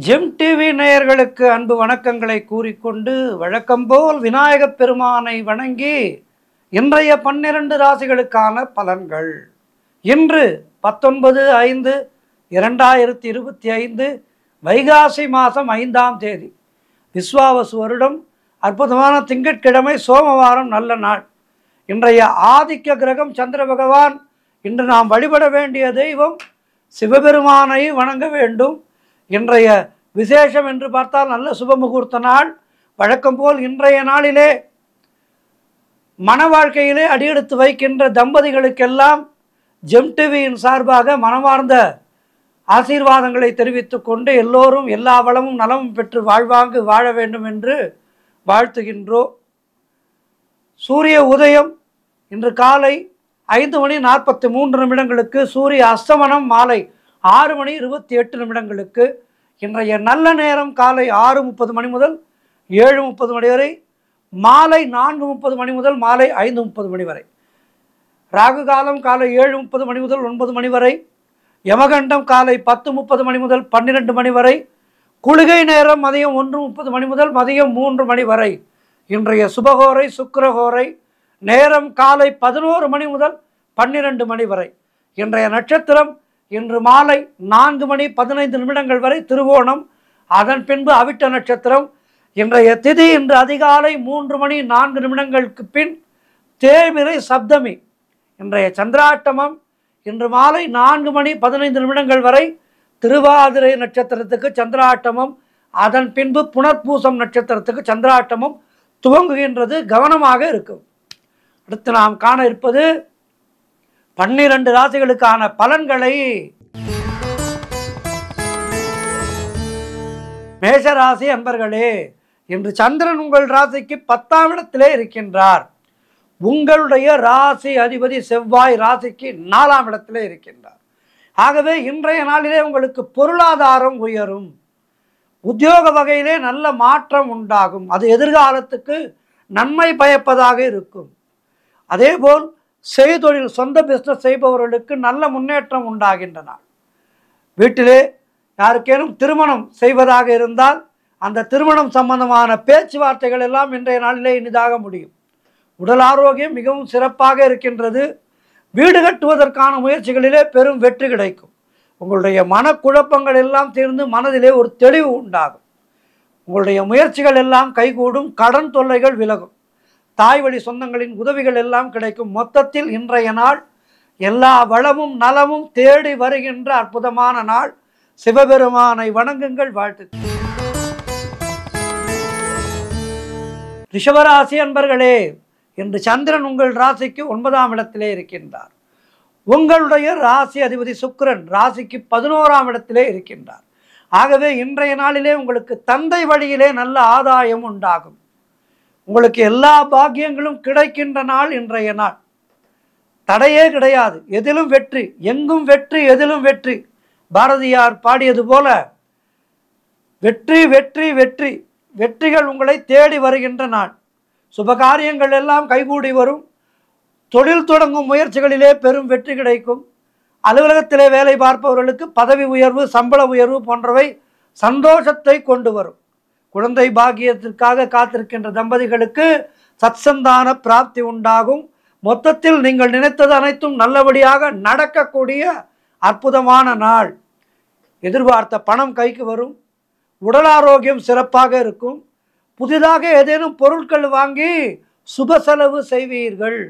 GeM TV நேயர்களுக்கு அன்பு வணக்கங்களை கூறிக்கொண்டு வழக்கம்போல் விநாயகப் பெருமானை வணங்கி இன்றைய 12 ராசிகளுக்கான பலன்கள். இன்று 19/5/2025 வைகாசி மாதம் 5ஆம் தேதி விஸ்வாவசு வருடம் அற்புதமான திங்கட்கிழமை சோமவாரம் நல்ல நாள். இன்றைய ஆதிக்க கிரகம் சந்திர பகவான். இன்று நாம் வழிபட வேண்டிய தெய்வம் சிவபெருமானை வணங்க வேண்டும். இன்றைய விசேஷம் என்று பார்த்தால் நல்ல சுபமுகூர்த்த நாள். வழக்கம் போல் இன்றைய நாளிலே மன வாழ்க்கையிலே அடியெடுத்து வைக்கின்ற தம்பதிகளுக்கெல்லாம் ஜெம் டிவியின் சார்பாக மனமார்ந்த ஆசீர்வாதங்களை தெரிவித்து கொண்டு எல்லோரும் எல்லா வளமும் நலமும் பெற்று வாழ்வாங்கு வாழ வேண்டும் என்று வாழ்த்துகின்றோம். சூரிய உதயம் இன்று காலை 5:43 சூரிய அஸ்தமனம் மாலை 6:28 இன்றைய நல்ல நேரம் காலை 6:30 முதல் 7:30 வரை, மாலை 4:30 முதல் மாலை 5:30 வரை. ராகு காலம் காலை 7:30 முதல் 9 வரை, யமகண்டம் காலை 10:30 முதல் 12 வரை, குளிகை நேரம் மதியம் 1:30 முதல் மதியம் 3 வரை. இன்றைய சுபகோரை சுக்கிரகோரை நேரம் காலை 11 முதல் 12 வரை. இன்றைய நட்சத்திரம் இன்று மாலை 4:15 வரை திருவோணம், அதன் பின்பு அவிட்ட நட்சத்திரம். இன்றைய திதி இன்று அதிகாலை 3:04 பின் தேய்பிறை சப்தமி. இன்றைய சந்திராட்டமம் இன்று மாலை 4:15 வரை திருவாதிரை நட்சத்திரத்துக்கு சந்திராட்டமம், அதன் பின்பு புனர்பூசம் நட்சத்திரத்துக்கு சந்திராட்டமம் துவங்குகின்றது. கவனமாக இருக்கும். அடுத்து நாம் காண இருப்பது 12 ராசிகளுக்கான பலன்களை. மேஷராசி அன்பர்களே, இன்று சந்திரன் உங்கள் ராசிக்கு 10ஆம் இடத்திலே இருக்கின்றார். உங்களுடைய ராசி அதிபதி செவ்வாய் ராசிக்கு 4ஆம் இடத்திலே இருக்கின்றார். ஆகவே இன்றைய நாளிலே உங்களுக்கு பொருளாதாரம் உயரும். உத்தியோக வகையிலே நல்ல மாற்றம் உண்டாகும். அது எதிர்காலத்துக்கு நன்மை பயப்பதாக இருக்கும். அதேபோல் செய்தொழில் சொந்த பிஸ்னஸ் செய்பவர்களுக்கு நல்ல முன்னேற்றம் உண்டாகின்ற நாள். வீட்டிலே யாருக்கேனும் திருமணம் செய்வதாக இருந்தால் அந்த திருமணம் சம்பந்தமான பேச்சுவார்த்தைகள் எல்லாம் இன்றைய நாளிலே இனிதாக முடியும். உடல் ஆரோக்கியம் மிகவும் சிறப்பாக இருக்கின்றது. வீடு கட்டுவதற்கான முயற்சிகளிலே பெரும் வெற்றி கிடைக்கும். உங்களுடைய மனக்குழப்பங்கள் எல்லாம் தீர்ந்து மனதிலே ஒரு தெளிவு உண்டாகும். உங்களுடைய முயற்சிகள் எல்லாம் கைகூடும். கடன் தொல்லைகள் விலகும். தாய் வழி சொந்தங்களின் உதவிகள் எல்லாம் கிடைக்கும். மொத்தத்தில் இன்றைய நாள் எல்லா வளமும் நலமும் தேடி வருகின்ற அற்புதமான நாள். சிவபெருமானை வணங்குங்கள். வாழ்த்து. ரிஷபராசி அன்பர்களே, இன்று சந்திரன் உங்கள் ராசிக்கு 9ஆம் இடத்திலே இருக்கின்றார். உங்களுடைய ராசி அதிபதி சுக்கிரன் ராசிக்கு 11ஆம் இடத்திலே இருக்கின்றார். ஆகவே இன்றைய நாளிலே உங்களுக்கு தந்தை வழியிலே நல்ல ஆதாயம் உண்டாகும். உங்களுக்கு எல்லா பாக்கியங்களும் கிடைக்கின்ற நாள் இன்றைய நாள். தடையே கிடையாது. எதிலும் வெற்றி, எங்கும் வெற்றி, எதிலும் வெற்றி. பாரதியார் பாடியது போல வெற்றி வெற்றி வெற்றி, வெற்றிகள் உங்களை தேடி வருகின்ற நாள். சுபகாரியங்கள் எல்லாம் கைகூடி வரும். தொழில் தொடங்கும் முயற்சிகளிலே பெரும் வெற்றி கிடைக்கும். அலுவலகத்திலே வேலை பார்ப்பவர்களுக்கு பதவி உயர்வு, சம்பள உயர்வு போன்றவை சந்தோஷத்தை கொண்டு வரும். குழந்தை பாக்கியத்திற்காக காத்திருக்கின்ற தம்பதிகளுக்கு சத்சந்தான பிராப்தி உண்டாகும். மொத்தத்தில் நீங்கள் நினைத்தது அனைத்தும் நல்லபடியாக நடக்கக்கூடிய அற்புதமான நாள். எதிர்பார்த்த பணம் கைக்கு வரும். உடல் ஆரோக்கியம் சிறப்பாக இருக்கும். புதிதாக ஏதேனும் பொருட்கள் வாங்கி சுப செலவு செய்வீர்கள்.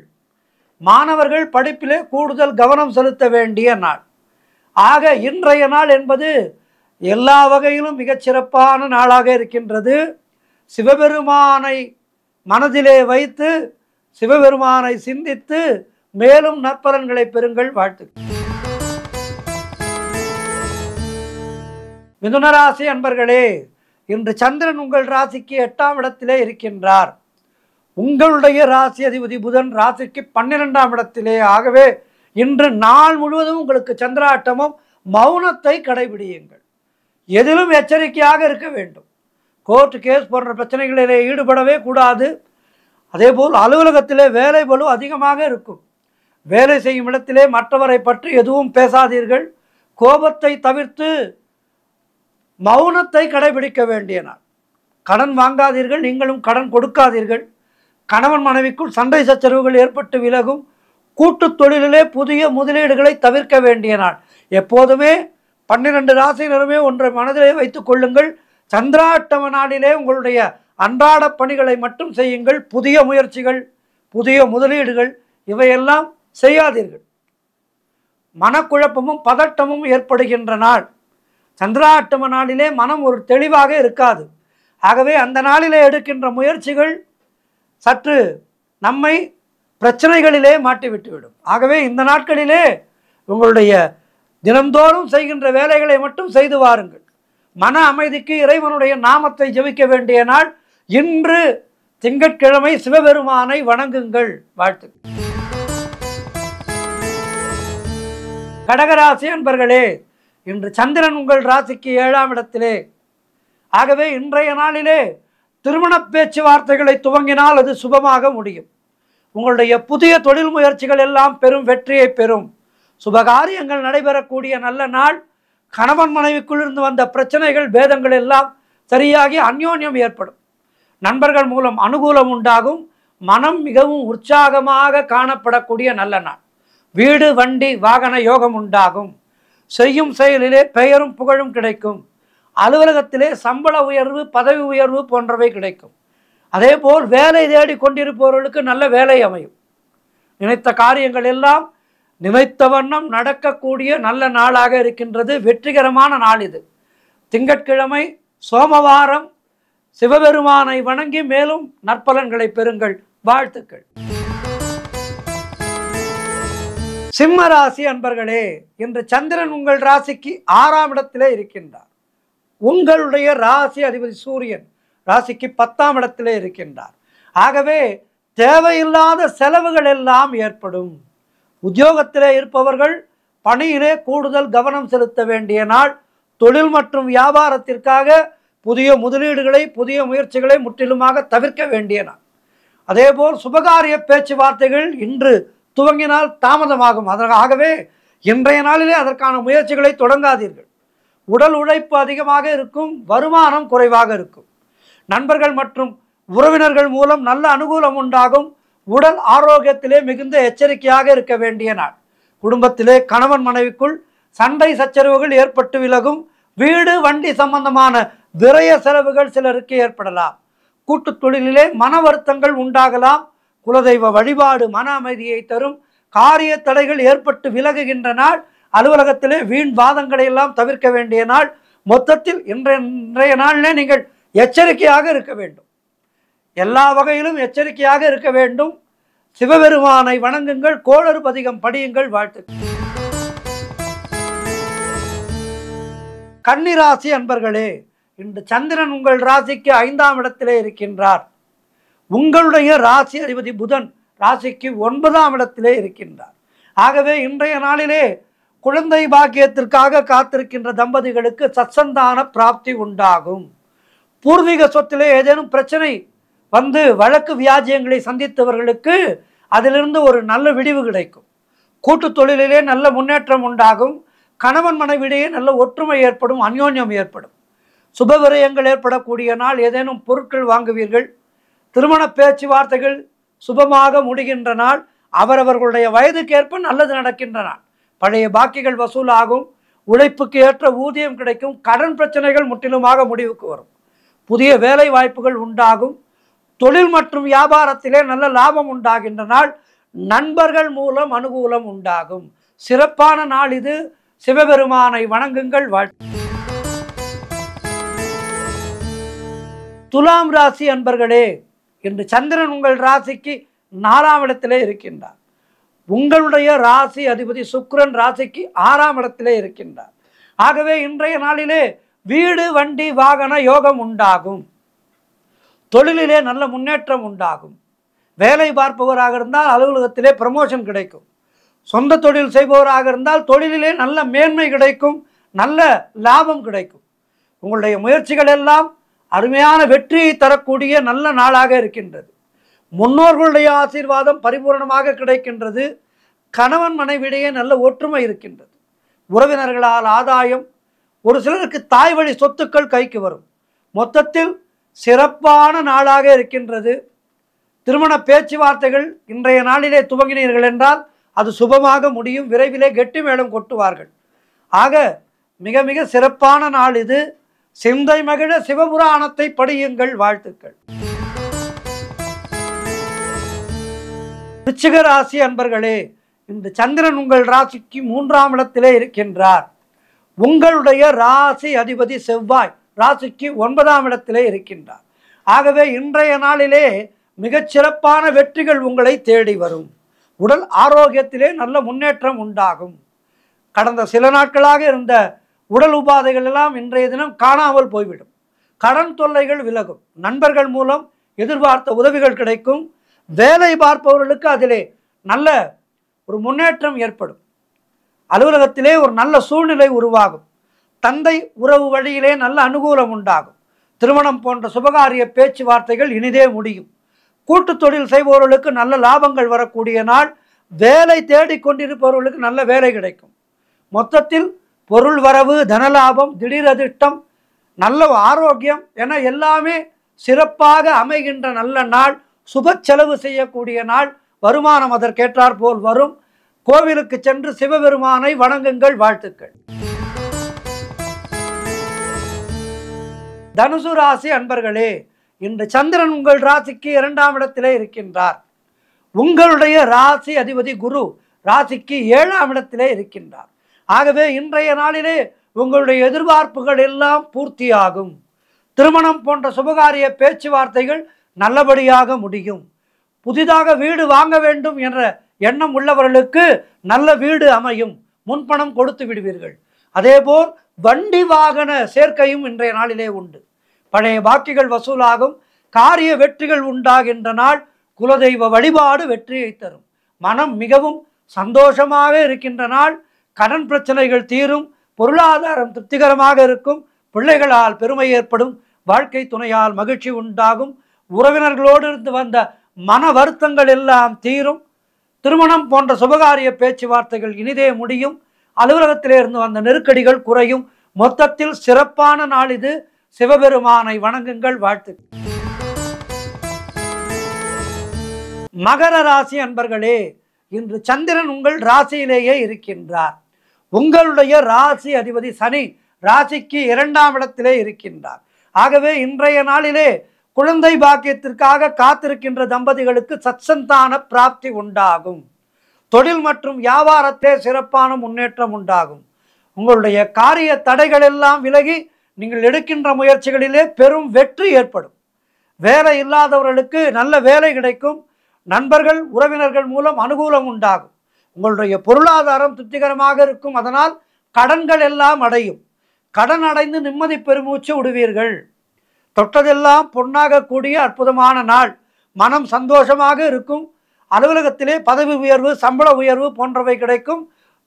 மாணவர்கள் படிப்பிலே கூடுதல் கவனம் செலுத்த வேண்டிய நாள். ஆக இன்றைய நாள் என்பது எல்லா வகையிலும் மிகச்சிறப்பான நாளாக இருக்கின்றது. சிவபெருமானை மனதிலே வைத்து சிவபெருமானை சிந்தித்து மேலும் நற்பலன்களை பெறுங்கள். வாழ்த்து. மிதுனராசி அன்பர்களே, இன்று சந்திரன் உங்கள் ராசிக்கு 8ஆம் இடத்திலே இருக்கின்றார். உங்களுடைய ராசி அதிபதி புதன் ராசிக்கு 12ஆம் இடத்திலே. ஆகவே இன்று நாள் முழுவதும் உங்களுக்கு சந்திராட்டமும். மௌனத்தை கடைபிடியுங்கள். எதிலும் எச்சரிக்கையாக இருக்க வேண்டும். கோர்ட் கேஸ் போன்ற பிரச்சனைகளிலே ஈடுபடவே கூடாது. அதேபோல் அலுவலகத்திலே வேலை பளு அதிகமாக இருக்கும். வேலை செய்யும் இடத்திலே மற்றவரை பற்றி எதுவும் பேசாதீர்கள். கோபத்தை தவிர்த்து மௌனத்தை கடைபிடிக்க வேண்டிய நாள். கடன் வாங்காதீர்கள், நீங்களும் கடன் கொடுக்காதீர்கள். கணவன் மனைவிக்குள் சண்டை சச்சரவுகள் ஏற்பட்டு விலகும். கூட்டு தொழிலிலே புதிய முதலீடுகளை தவிர்க்க வேண்டிய நாள். எப்போதுமே 12 ராசியினருமே ஒன்றை மனதிலே வைத்துக் கொள்ளுங்கள். சந்திராஷ்டம நாளிலே உங்களுடைய அன்றாட பணிகளை மட்டும் செய்யுங்கள். புதிய முயற்சிகள், புதிய முதலீடுகள் இவையெல்லாம் செய்யாதீர்கள். மனக்குழப்பமும் பதட்டமும் ஏற்படுகின்ற நாள். சந்திராஷ்டம நாளிலே மனம் ஒரு தெளிவாக இருக்காது. ஆகவே அந்த நாளிலே எடுக்கின்ற முயற்சிகள் சற்று நம்மை பிரச்சனைகளிலே மாட்டிவிட்டுவிடும். ஆகவே இந்த நாட்களிலே உங்களுடைய தினந்தோறும் செய்கின்ற வேலைகளை மட்டும் செய்து வாருங்கள். மன அமைதிக்கு இறைவனுடைய நாமத்தை ஜெபிக்க வேண்டிய நாள். இன்று திங்கட்கிழமை சிவபெருமானை வணங்குங்கள். வாழ்த்துக்கள். கடகராசி அன்பர்களே, இன்று சந்திரன் உங்கள் ராசிக்கு 7ஆம் இடத்திலே. ஆகவே இன்றைய நாளிலே திருமண பேச்சுவார்த்தைகளை துவங்கினால் அது சுபமாக முடியும். உங்களுடைய புதிய தொழில் முயற்சிகள் எல்லாம் பெரும் வெற்றியை பெறும். சுபகாரியங்கள் நடைபெறக்கூடிய நல்ல நாள். கணவன் மனைவிக்குள் இருந்து வந்த பிரச்சனைகள், பேதங்கள் எல்லாம் சரியாகி அந்யோன்யம் ஏற்படும். நண்பர்கள் மூலம் அனுகூலம் உண்டாகும். மனம் மிகவும் உற்சாகமாக காணப்படக்கூடிய நல்ல நாள். வீடு வண்டி வாகன யோகம் உண்டாகும். செய்யும் செயலிலே பெயரும் புகழும் கிடைக்கும். அலுவலகத்திலே சம்பள உயர்வு, பதவி உயர்வு போன்றவை கிடைக்கும். அதேபோல் வேலை தேடி கொண்டிருப்பவர்களுக்கு நல்ல வேலை அமையும். நினைத்த காரியங்கள் எல்லாம் நினைத்த வண்ணம் நடக்கக்கூடிய நல்ல நாளாக இருக்கின்றது. வெற்றிகரமான நாள் இது. திங்கட்கிழமை சோமவாரம் சிவபெருமானை வணங்கி மேலும் நற்பலன்களை பெறுங்கள். வாழ்த்துக்கள். சிம்ம ராசி அன்பர்களே, இன்று சந்திரன் உங்கள் ராசிக்கு 6ஆம் இடத்திலே இருக்கின்றார். உங்களுடைய ராசி அதிபதி சூரியன் ராசிக்கு 10ஆம் இடத்திலே இருக்கின்றார். ஆகவே தேவையில்லாத செலவுகள் எல்லாம் ஏற்படும். உத்தியோகத்திலே இருப்பவர்கள் பணியிலே கூடுதல் கவனம் செலுத்த வேண்டிய நாள். தொழில் மற்றும் வியாபாரத்திற்காக புதிய முதலீடுகளை, புதிய முயற்சிகளை முற்றிலுமாக தவிர்க்க வேண்டிய நாள். அதேபோல் சுபகாரிய பேச்சுவார்த்தைகள் இன்று துவங்கினால் தாமதமாகும். ஆகவே இன்றைய நாளிலே அதற்கான முயற்சிகளை தொடங்காதீர்கள். உடல் உழைப்பு அதிகமாக இருக்கும், வருமானம் குறைவாக இருக்கும். நண்பர்கள் மற்றும் உறவினர்கள் மூலம் நல்ல அனுகூலம் உண்டாகும். உடல் ஆரோக்கியத்திலே மிகுந்த எச்சரிக்கையாக இருக்க வேண்டிய நாள். குடும்பத்திலே கணவன் மனைவிக்குள் சண்டை சச்சரவுகள் ஏற்பட்டு விலகும். வீடு வண்டி சம்பந்தமான விரய செலவுகள் சிலருக்கு ஏற்படலாம். கூட்டு தொழிலிலே மன வருத்தங்கள் உண்டாகலாம். குலதெய்வ வழிபாடு மன அமைதியை தரும். காரிய தடைகள் ஏற்பட்டு விலகுகின்ற நாள். அலுவலகத்திலே வீண் வாதங்களை எல்லாம் தவிர்க்க வேண்டிய நாள். மொத்தத்தில் இன்றைய நாளிலே நீங்கள் எச்சரிக்கையாக இருக்க வேண்டும். எல்லா வகையிலும் எச்சரிக்கையாக இருக்க வேண்டும். சிவபெருமானை வணங்குங்கள். கோளறு பதிகம் படியுங்கள். வாழ்த்துக்கள். கன்னிராசி அன்பர்களே, இன்று சந்திரன் உங்கள் ராசிக்கு 5ஆம் இடத்திலே இருக்கின்றார். உங்களுடைய ராசி அதிபதி புதன் ராசிக்கு 9ஆம் இடத்திலே இருக்கின்றார். ஆகவே இன்றைய நாளிலே குழந்தை பாக்கியத்திற்காக காத்திருக்கின்ற தம்பதிகளுக்கு சத்சந்தான பிராப்தி உண்டாகும். பூர்வீக சொத்திலே ஏதேனும் பிரச்சனை வந்து வழக்கு வியாஜியங்களை சந்தித்தவர்களுக்கு அதிலிருந்து ஒரு நல்ல விடிவு கிடைக்கும். கூட்டு தொழிலிலே நல்ல முன்னேற்றம் உண்டாகும். கணவன் மனைவிடையே நல்ல ஒற்றுமை ஏற்படும், அந்யோன்யம் ஏற்படும். சுபவிரயங்கள் ஏற்படக்கூடிய நாள். ஏதேனும் பொருட்கள் வாங்குவீர்கள். திருமண பேச்சுவார்த்தைகள் சுபமாக முடிகின்ற நாள். அவரவர்களுடைய வயதுக்கேற்ப நல்லது நடக்கின்ற நாள். பழைய பாக்கிகள் வசூலாகும். உழைப்புக்கு ஏற்ற ஊதியம் கிடைக்கும். கடன் பிரச்சனைகள் முற்றிலுமாக முடிவுக்கு வரும். புதிய வேலை வாய்ப்புகள் உண்டாகும். தொழில் மற்றும் வியாபாரத்திலே நல்ல லாபம் உண்டாகின்ற நாள். நண்பர்கள் மூலம் அனுகூலம் உண்டாகும். சிறப்பான நாள் இது. சிவபெருமானை வணங்குங்கள். துலாம் ராசி அன்பர்களே, இன்று சந்திரன் உங்கள் ராசிக்கு 4ஆம் இடத்திலே இருக்கின்றார். உங்களுடைய ராசி அதிபதி சுக்கிரன் ராசிக்கு 6ஆம் இடத்திலே இருக்கின்றார். ஆகவே இன்றைய நாளிலே வீடு வண்டி வாகன யோகம் உண்டாகும். தொழிலிலே நல்ல முன்னேற்றம் உண்டாகும். வேலை பார்ப்பவராக இருந்தால் அலுவலகத்திலே ப்ரமோஷன் கிடைக்கும். சொந்த தொழில் செய்பவராக இருந்தால் தொழிலிலே நல்ல மேன்மை கிடைக்கும், நல்ல லாபம் கிடைக்கும். உங்களுடைய முயற்சிகள் எல்லாம் அருமையான வெற்றியை தரக்கூடிய நல்ல நாளாக இருக்கின்றது. முன்னோர்களுடைய ஆசீர்வாதம் பரிபூர்ணமாக கிடைக்கின்றது. கணவன் மனைவிடையே நல்ல ஒற்றுமை இருக்கின்றது. உறவினர்களால் ஆதாயம், ஒரு சிலருக்கு தாய் வழி சொத்துக்கள் கைக்கு வரும். மொத்தத்தில் சிறப்பான நாளாக இருக்கின்றது. திருமண பேச்சுவார்த்தைகள் இன்றைய நாளிலே துவங்கினீர்கள் என்றால் அது சுபமாக முடியும். விரைவிலே கெட்டி மேளம் கொட்டுவார்கள். ஆக மிக மிக சிறப்பான நாள் இது. சிந்தை மகிழ சிவபுராணத்தை படியுங்கள். வாழ்த்துக்கள். விருச்சிக ராசி அன்பர்களே, இந்த சந்திரன் உங்கள் ராசிக்கு 3ஆம் இடத்திலே இருக்கின்றார். உங்களுடைய ராசி அதிபதி செவ்வாய் ராசிக்கு 9ஆம் இடத்திலே இருக்கின்றார். ஆகவே இன்றைய நாளிலே மிகச்சிறப்பான வெற்றிகள் உங்களை தேடி வரும். உடல் ஆரோக்கியத்திலே நல்ல முன்னேற்றம் உண்டாகும். கடந்த சில நாட்களாக இருந்த உடல் உபாதைகள் எல்லாம் இன்றைய தினம் காணாமல் போய்விடும். கடன் தொல்லைகள் விலகும். நண்பர்கள் மூலம் எதிர்பார்த்த உதவிகள் கிடைக்கும். வேலை பார்ப்பவர்களுக்கு அதிலே நல்ல ஒரு முன்னேற்றம் ஏற்படும். அலுவலகத்திலே ஒரு நல்ல சூழ்நிலை உருவாகும். தந்தை உறவு வழியிலே நல்ல அனுகூலம் உண்டாகும். திருமணம் போன்ற சுபகாரிய பேச்சுவார்த்தைகள் இனிதே முடியும். கூட்டு தொழில் செய்பவர்களுக்கு நல்ல லாபங்கள் வரக்கூடிய நாள். வேலை தேடிக்கொண்டிருப்பவர்களுக்கு நல்ல வேலை கிடைக்கும். மொத்தத்தில் பொருள் வரவு, தனலாபம், திடீர் அதிர்ஷ்டம், நல்ல ஆரோக்கியம் என எல்லாமே சிறப்பாக அமைகின்ற நல்ல நாள். சுப செலவு செய்யக்கூடிய நாள். வருமானம் அதற்கேற்றாற் போல் வரும். கோவிலுக்கு சென்று சிவபெருமானை வணங்குங்கள். வாழ்த்துக்கள். தனுசு ராசி அன்பர்களே, இன்று சந்திரன் உங்கள் ராசிக்கு 2ஆம் இடத்திலே இருக்கின்றார். உங்களுடைய ராசி அதிபதி குரு ராசிக்கு 7ஆம் இடத்திலே இருக்கின்றார். ஆகவே இன்றைய நாளிலே உங்களுடைய எதிர்பார்ப்புகள் எல்லாம் பூர்த்தியாகும். திருமணம் போன்ற சுபகாரிய பேச்சுவார்த்தைகள் நல்லபடியாக முடியும். புதிதாக வீடு வாங்க வேண்டும் என்ற எண்ணம் உள்ளவர்களுக்கு நல்ல வீடு அமையும். முன்பணம் கொடுத்து விடுவீர்கள். அதேபோல் வண்டி வாகன சேர்க்கையும் இன்றைய நாளிலே உண்டு. பழைய பாக்கிகள் வசூலாகும். காரிய வெற்றிகள் உண்டாகின்ற நாள். குலதெய்வ வழிபாடு வெற்றியை தரும். மனம் மிகவும் சந்தோஷமாக இருக்கின்ற நாள். கடன் பிரச்சனைகள் தீரும். பொருளாதாரம் திருப்திகரமாக இருக்கும். பிள்ளைகளால் பெருமை ஏற்படும். வாழ்க்கை துணையால் மகிழ்ச்சி உண்டாகும். உறவினர்களோடு இருந்து வந்த மன வருத்தங்கள் எல்லாம் தீரும். திருமணம் போன்ற சுபகாரிய பேச்சுவார்த்தைகள் இனிதே முடியும். அலுவலகத்திலே இருந்து வந்த நெருக்கடிகள் குறையும். மொத்தத்தில் சிறப்பான நாள் இது. சிவபெருமானை வணங்குங்கள். வாழ்த்து. மகர ராசி அன்பர்களே, இன்று சந்திரன் உங்கள் ராசியிலேயே இருக்கின்றார். உங்களுடைய ராசி அதிபதி சனி ராசிக்கு 2ஆம் இடத்திலே இருக்கின்றார். ஆகவே இன்றைய நாளிலே குழந்தை பாக்கியத்திற்காக காத்திருக்கின்ற தம்பதிகளுக்கு சத்சந்தான பிராப்தி உண்டாகும். தொழில் மற்றும் வியாபாரத்திலே சிறப்பான முன்னேற்றம் உண்டாகும். உங்களுடைய காரிய தடைகள் எல்லாம் விலகி நீங்கள் எடுக்கின்ற முயற்சிகளிலே பெரும் வெற்றி ஏற்படும். வேலை இல்லாதவர்களுக்கு நல்ல வேலை கிடைக்கும். நண்பர்கள் உறவினர்கள் மூலம் அனுகூலம் உண்டாகும். உங்களுடைய பொருளாதாரம் திருப்திகரமாக இருக்கும். அதனால் கடன்கள் எல்லாம் அடையும். கடன் அடைந்து நிம்மதி பெருமூச்சு விடுவீர்கள். தொட்டதெல்லாம் பொன்னாக கூடிய அற்புதமான நாள். மனம் சந்தோஷமாக இருக்கும். அலுவலகத்திலே பதவி உயர்வு, சம்பள உயர்வு போன்றவை கிடைக்கும்.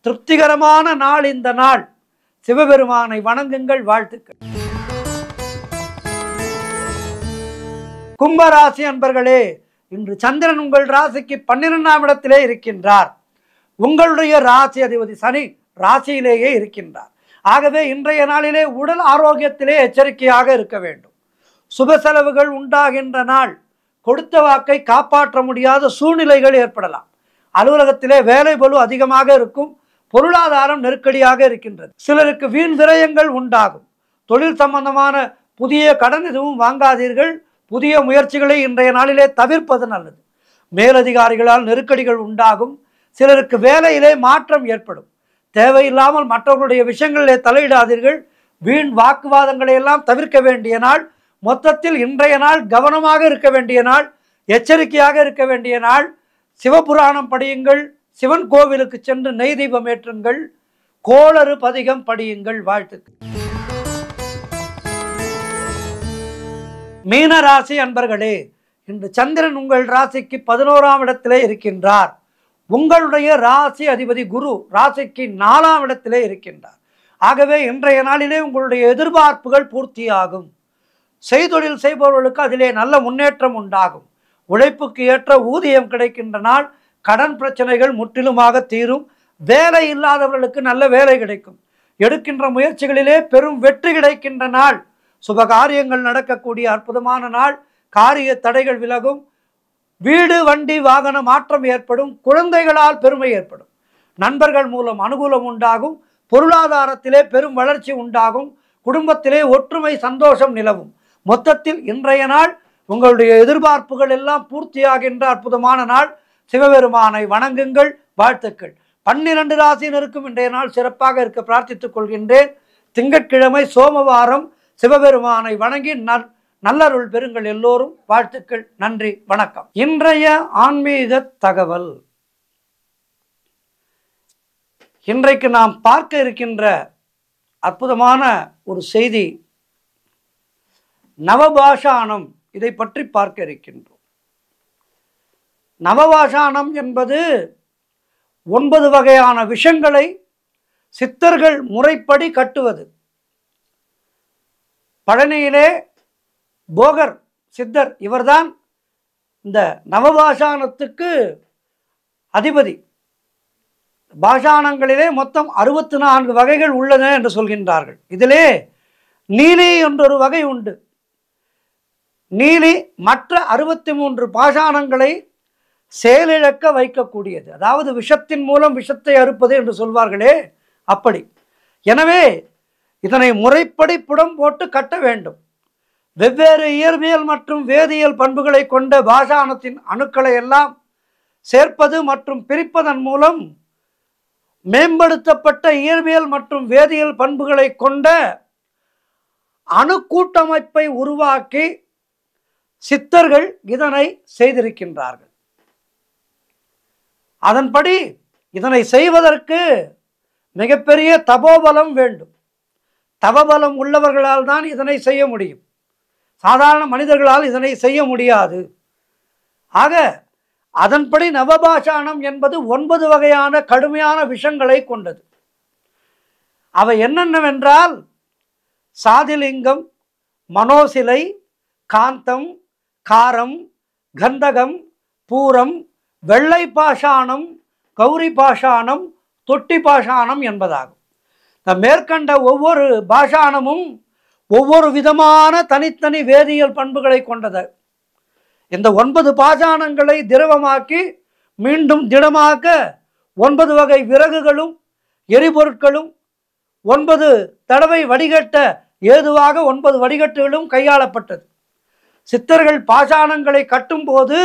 திருப்திகரமான நாள் இந்த நாள். சிவபெருமானை வணங்குங்கள். வாழ்த்துக்கள். கும்பராசி அன்பர்களே, இன்று சந்திரன் உங்கள் ராசிக்கு 12ஆம் இடத்திலே இருக்கின்றார். உங்களுடைய ராசி அதிபதி சனி ராசியிலேயே இருக்கின்றார். ஆகவே இன்றைய நாளிலே உடல் ஆரோக்கியத்திலே எச்சரிக்கையாக இருக்க வேண்டும். சுப செலவுகள் உண்டாகின்ற நாள். கொடுத்த வாக்கை காப்பாற்ற முடியாத சூழ்நிலைகள் ஏற்படலாம். அலுவலகத்திலே வேலை பளு அதிகமாக இருக்கும். பொருளாதாரம் நெருக்கடியாக இருக்கின்றது. சிலருக்கு வீண் விரயங்கள் உண்டாகும். தொழில் சம்பந்தமான புதிய கடன் எதுவும் வாங்காதீர்கள். புதிய முயற்சிகளை இன்றைய நாளிலே தவிர்ப்பது நல்லது. மேலதிகாரிகளால் நெருக்கடிகள் உண்டாகும். சிலருக்கு வேலையிலே மாற்றம் ஏற்படும். தேவையில்லாமல் மற்றவர்களுடைய விஷயங்களிலே தலையிடாதீர்கள். வீண் வாக்குவாதங்களை எல்லாம் தவிர்க்க வேண்டிய நாள். மொத்தத்தில் இன்றைய நாள் கவனமாக இருக்க வேண்டிய நாள். எச்சரிக்கையாக இருக்க வேண்டிய நாள். சிவபுராணம் படியுங்கள். சிவன் கோவிலுக்கு சென்று நெய் தீபம் ஏற்றுங்கள். கோளறு பதிகம் படியுங்கள். வாழ்த்துக்கள். மீனராசி அன்பர்களே, இன்று சந்திரன் உங்கள் ராசிக்கு 11ஆம் இடத்திலே இருக்கின்றார். உங்களுடைய ராசி அதிபதி குரு ராசிக்கு 4ஆம் இடத்திலே இருக்கின்றார். ஆகவே இன்றைய நாளிலே உங்களுடைய எதிர்பார்ப்புகள் பூர்த்தியாகும். செய்தொழில் செய்பவர்களுக்கு அதிலே நல்ல முன்னேற்றம் உண்டாகும். உழைப்புக்கு ஏற்ற ஊதியம் கிடைக்கின்ற நாள். கடன் பிரச்சனைகள் முற்றிலுமாக தீரும். வேலை இல்லாதவர்களுக்கு நல்ல வேலை கிடைக்கும். எடுக்கின்ற முயற்சிகளிலே பெரும் வெற்றி கிடைக்கின்ற நாள். சுபகாரியங்கள் நடக்கக்கூடிய அற்புதமான நாள். காரிய தடைகள் விலகும். வீடு வண்டி வாகன மாற்றம் ஏற்படும். குழந்தைகளால் பெருமை ஏற்படும். நண்பர்கள் மூலம் அனுகூலம் உண்டாகும். பொருளாதாரத்திலே பெரும் வளர்ச்சி உண்டாகும். குடும்பத்திலே ஒற்றுமை சந்தோஷம் நிலவும். மொத்தத்தில் இன்றைய நாள் உங்களுடைய எதிர்பார்ப்புகள் எல்லாம் பூர்த்தியாகின்ற அற்புதமான நாள். சிவபெருமானை வணங்குங்கள். வாழ்த்துக்கள். 12 ராசியினருக்கும் இன்றைய நாள் சிறப்பாக இருக்க பிரார்த்தித்துக் கொள்கின்றேன். திங்கட்கிழமை சோமவாரம் சிவபெருமானை வணங்கி நல்லருள் பெறுங்கள் எல்லோரும். வாழ்த்துக்கள். நன்றி. வணக்கம். இன்றைய ஆன்மீக தகவல். இன்றைக்கு நாம் பார்க்க இருக்கின்ற அற்புதமான ஒரு செய்தி நவபாஷானம். இதை பற்றி பார்க்க இருக்கின்றோம். நவபாஷானம் என்பது 9 வகையான விஷங்களை சித்தர்கள் முறைப்படி கட்டுவது. பழனியிலே போகர் சித்தர் இவர்தான் இந்த நவபாஷானத்துக்கு அதிபதி. பாஷானங்களிலே மொத்தம் 64 வகைகள் உள்ளன என்று சொல்கின்றார்கள். இதிலே நீலி என்றொரு வகை உண்டு. நீலி மற்ற 63 பாஷானங்களை செயலிழக்க வைக்கக்கூடியது. அதாவது விஷத்தின் மூலம் விஷத்தை அறுப்பது என்று சொல்வார்களே, அப்படி. எனவே இதனை முறைப்படி புடம் போட்டு கட்ட வேண்டும். வெவ்வேறு இயற்பியல் மற்றும் வேதியியல் பண்புகளை கொண்ட பாஷானத்தின் அணுக்களை எல்லாம் சேர்ப்பது மற்றும் பிரிப்பதன் மூலம் மேம்படுத்தப்பட்ட இயற்பியல் மற்றும் வேதியியல் பண்புகளை கொண்ட அணுக்கூட்டமைப்பை உருவாக்கி சித்தர்கள் இதனை செய்திருக்கின்றார்கள். அதன்படி இதனை செய்வதற்கு மிகப்பெரிய தபோபலம் வேண்டும். தவபலம் உள்ளவர்களால் தான் இதனை செய்ய முடியும். சாதாரண மனிதர்களால் இதனை செய்ய முடியாது. ஆக அதன்படி நவபாஷானம் என்பது 9 வகையான கடுமையான விஷங்களை கொண்டது. அவை என்னென்னவென்றால் சாதிலிங்கம், மனோசிலை, காந்தம், காரம், கந்தகம், பூரம், வெள்ளை பாஷானம், கௌரி பாஷானம், தொட்டி பாஷானம் என்பதாகும். மேற்கண்ட ஒவ்வொரு பாஷானமும் ஒவ்வொரு விதமான தனித்தனி வேதியியல் பண்புகளை கொண்டது. இந்த 9 பாஷானங்களை திரவமாக்கி மீண்டும் திடமாக்க 9 வகை விறகுகளும் எரிபொருட்களும் 9 தடவை வடிகட்ட ஏதுவாக 9 வடிகட்டுகளும் கையாளப்பட்டது. சித்தர்கள் பாஷானங்களை கட்டும்போது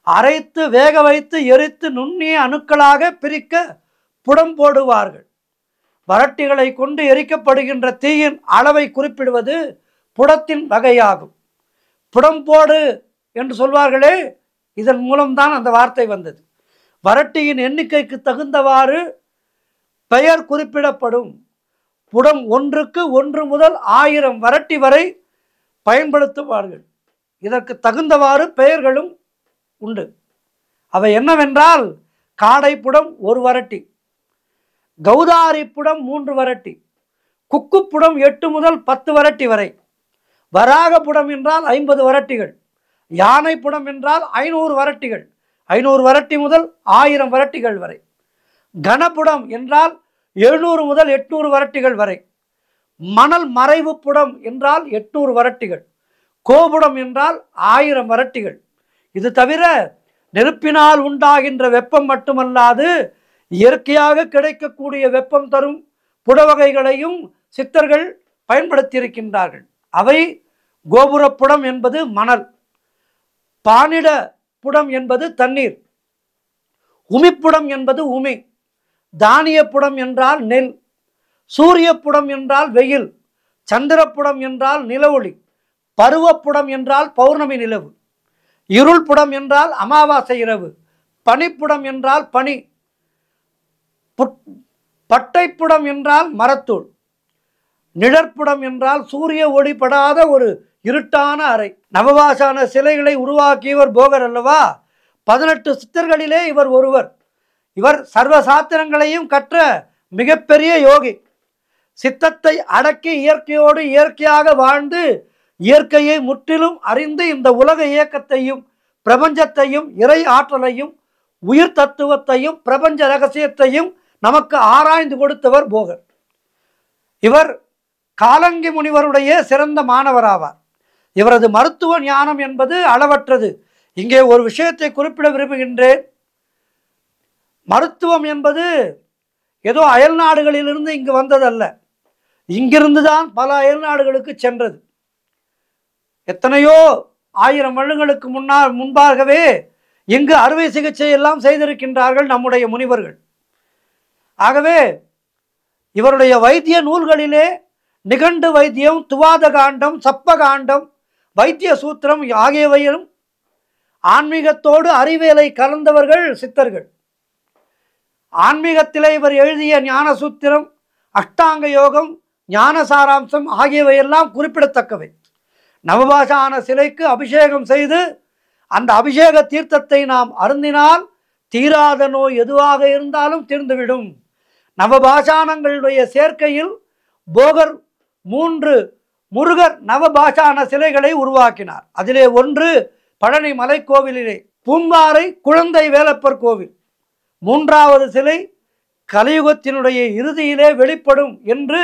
அரைத்து வேக வைத்து எரித்து நுண்ணிய அணுக்களாக பிரிக்க புடம் போடுவார்கள். வரட்டிகளை கொண்டு எரிக்கப்படுகின்ற தீயின் அளவை குறிப்பிடுவது புடத்தின் வகையாகும். புடம்போடு என்று சொல்வார்களே, இதன் மூலம்தான் அந்த வார்த்தை வந்தது. வரட்டியின் எண்ணிக்கைக்கு தகுந்தவாறு பெயர் குறிப்பிடப்படும். புடம் 1க்கு 1 முதல் 1000 வரட்டி வரை பயன்படுத்துவார்கள். இதற்கு தகுந்தவாறு பெயர்களும் உண்டு. அவை என்னவென்றால் காடை புடம் 1 வரட்டி, கௌதாரி புடம் 3 வரட்டி, குக்கு புடம் 8 முதல் 10 வரட்டி வரை, வராக புடம் என்றால் 50 வரட்டிகள், யானை புடம் என்றால் 500 வரட்டிகள், 500 வரட்டி முதல் 1000 வரட்டிகள் வரை, கனபுடம் என்றால் 700 முதல் 800 வரட்டிகள் வரை, மணல் மறைவு புடம் என்றால் 800 வரட்டிகள், கோபுடம் என்றால் 1000 வரட்டிகள். இது தவிர நெருப்பினால் உண்டாகின்ற வெப்பம் மட்டுமல்லாது இயற்கையாக கிடைக்கக்கூடிய வெப்பம் தரும் புடவகைகளையும் சித்தர்கள் பயன்படுத்தியிருக்கின்றார்கள். அவை கோபுரப்புடம் என்பது மணல், பானிட புடம் என்பது தண்ணீர், உமிப்புடம் என்பது உமி, தானிய புடம் என்றால் நெல், சூரிய புடம் என்றால் வெயில், சந்திரப்புடம் என்றால் நிலவொளி, பருவப்புடம் என்றால் பௌர்ணமி நிலவு, இருள் புடம் என்றால் அமாவாசை இரவு, பனிப்புடம் என்றால் பனி, பட்டைப்புடம் என்றால் மரத்தூள், நிழற்புடம் என்றால் சூரிய ஒளி படாத ஒரு இருட்டான அறை. நவபாஷான சிலைகளை உருவாக்கியவர் போகர் அல்லவா? 18 சித்தர்களிலே இவர் ஒருவர். இவர் சர்வ சாத்திரங்களையும் கற்ற மிகப்பெரிய யோகி. சித்தத்தை அடக்கி இயற்கையோடு இயற்கையாக வாழ்ந்து இயற்கையை முற்றிலும் அறிந்து இந்த உலக இயக்கத்தையும் பிரபஞ்சத்தையும் இறை ஆற்றலையும் உயிர் தத்துவத்தையும் பிரபஞ்ச ரகசியத்தையும் நமக்கு ஆராய்ந்து கொடுத்தவர் போகர். இவர் காலங்கி முனிவருடைய சிறந்த மாணவராவார். இவரது மருத்துவ ஞானம் என்பது அளவற்றது. இங்கே ஒரு விஷயத்தை குறிப்பிட விரும்புகின்றேன். மருத்துவம் என்பது ஏதோ அயல் நாடுகளிலிருந்து இங்கு வந்ததல்ல. இங்கிருந்து தான் பல அயல் நாடுகளுக்கு சென்றது. எத்தனையோ 1000 வருடங்களுக்கு முன்பாகவே இங்கு அறுவை சிகிச்சை எல்லாம் செய்திருக்கின்றார்கள் நம்முடைய முனிவர்கள். ஆகவே இவருடைய வைத்திய நூல்களிலே நிகண்டு வைத்தியம், துவாத காண்டம், சப்ப காண்டம், வைத்திய சூத்திரம் ஆகியவையும் ஆன்மீகத்தோடு அறிவியலை கலந்தவர்கள் சித்தர்கள். ஆன்மீகத்திலே இவர் எழுதிய ஞான சூத்திரம், அஷ்டாங்க யோகம், ஞான சாராம்சம் ஆகியவையெல்லாம் குறிப்பிடத்தக்கவை. நவபாஷான சிலைக்கு அபிஷேகம் செய்து அந்த அபிஷேக தீர்த்தத்தை நாம் அருந்தினால் தீராத நோய் எதுவாக இருந்தாலும் தீர்ந்துவிடும். நவபாஷானங்களுடைய சேர்க்கையில் போகர் 3 முருகர் நவபாஷான சிலைகளை உருவாக்கினார். அதிலே ஒன்று பழனி மலைக்கோவிலிலே பூம்பாறை குழந்தை வேலப்பர் கோவில். 3வது சிலை கலியுகத்தினுடைய இறுதியிலே வெளிப்படும் என்று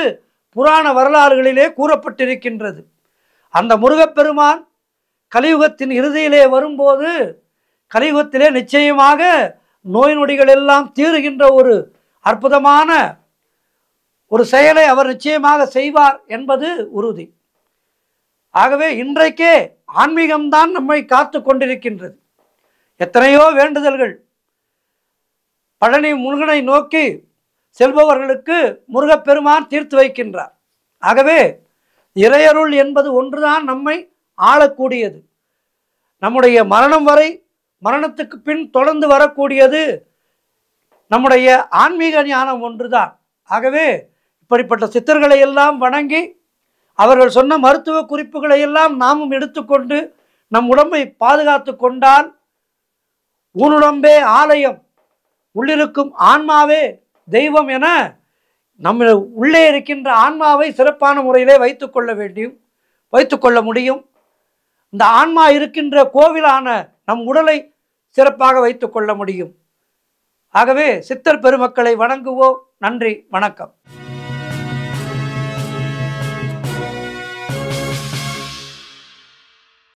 புராண வரலாறுகளிலே கூறப்பட்டிருக்கின்றது. அந்த முருகப்பெருமான் கலியுகத்தின் இறுதியிலே வரும்போது கலியுகத்திலே நிச்சயமாக நோய் நொடிகள் எல்லாம் தீருகின்ற ஒரு அற்புதமான ஒரு செயலை அவர் நிச்சயமாக செய்வார் என்பது உறுதி. ஆகவே இன்றைக்கே ஆன்மீகம்தான் நம்மை காத்து கொண்டிருக்கின்றது. எத்தனையோ வேண்டுதல்கள் பழனி முருகனை நோக்கி செல்பவர்களுக்கு முருகப்பெருமான் தீர்த்து வைக்கின்றார். ஆகவே இறையருள் என்பது ஒன்றுதான் நம்மை ஆளக்கூடியது. நம்முடைய மரணம் வரை, மரணத்துக்கு பின் தொடர்ந்து வரக்கூடியது நம்முடைய ஆன்மீக ஞானம் ஒன்றுதான். ஆகவே இப்படிப்பட்ட சித்தர்களை எல்லாம் வணங்கி அவர்கள் சொன்ன மருத்துவ குறிப்புகளை எல்லாம் நாமும் எடுத்துக்கொண்டு நம் உடம்பை பாதுகாத்து கொண்டால் ஊனுடம்பே ஆலயம், உள்ளிருக்கும் ஆன்மாவே தெய்வம் என நம்ம உள்ளே இருக்கின்ற ஆன்மாவை சிறப்பான முறையிலே வைத்துக்கொள்ள முடியும். இந்த ஆன்மா இருக்கின்ற கோவிலான நம் உடலை சிறப்பாக வைத்துக்கொள்ள முடியும். ஆகவே சித்தர் பெருமக்களை வணங்குவோம். நன்றி, வணக்கம்.